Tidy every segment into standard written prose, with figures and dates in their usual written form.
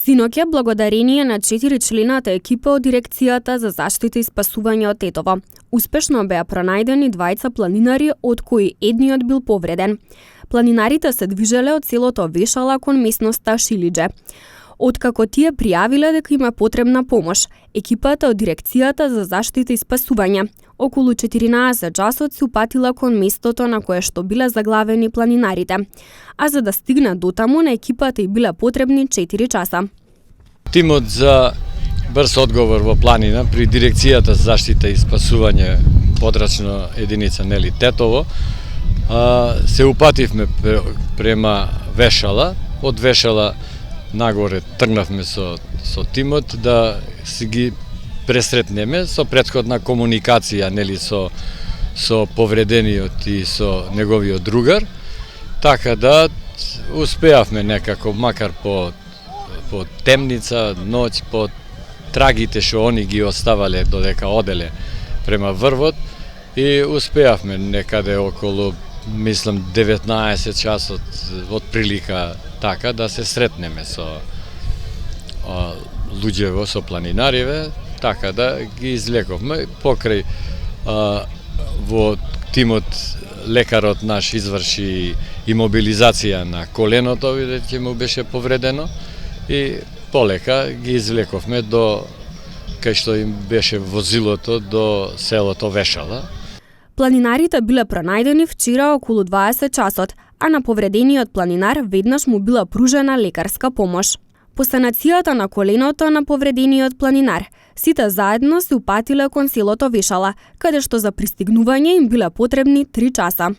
Синоќа, благодарение на 4 члената екипа од Дирекцијата за заштита и спасување од Тетово, успешно беа пронајдени двајца планинари, од кои едниот бил повреден. Планинарите се движеле од селото Вешала кон местноста Шилидже. Откако тие пријавиле дека има потребна помош, екипата од Дирекцијата за заштита и спасување околу 14 часот се упатила кон местото на кое што биле заглавени планинарите, а за да стигнат дотаму на екипата и биле потребни 4 часа. Тимот за брз одговор во планина при Дирекцијата за заштита и спасување подрачна единица Нели Тетово се упативме према Вешала. Од Вешала нагоре тргнавме со тимот да си ги пресретнеме со претходна комуникација, нели, со повредениот и со неговиот другар, така да успеавме некако, макар по темница, ноќ, по трагите што они ги оставале додека оделе према врвот, и успеавме некаде околу, мислам, 19 часот од прилика така да се сретнеме со луѓево, со планинариве, така да ги излековме. Покрај во тимот лекарот наш изврши имобилизација на коленото, бидејќи му беше повредено, и полека ги извлековме до кај што им беше возилото до селото Вешала. Планинарите биле пронајдени вчера околу 20 часот, а на повредениот планинар веднаш му била пружена лекарска помош. По санацијата на коленото на повредениот планинар, сите заедно се упатиле кон селото Вешала, каде што за пристигнување им биле потребни 3 часа.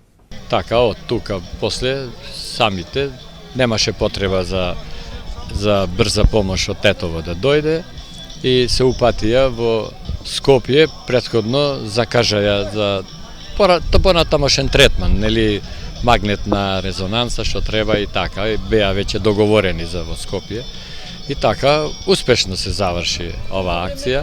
Така, од тука после самите немаше потреба за брза помош од Тетово да дојде и се упатија во Скопје, претходно закажаја за понатамошен третман, нели, магнетна резонанса што треба и така, и беа веќе договорени за во Скопје. И така успешно се заврши оваа акција.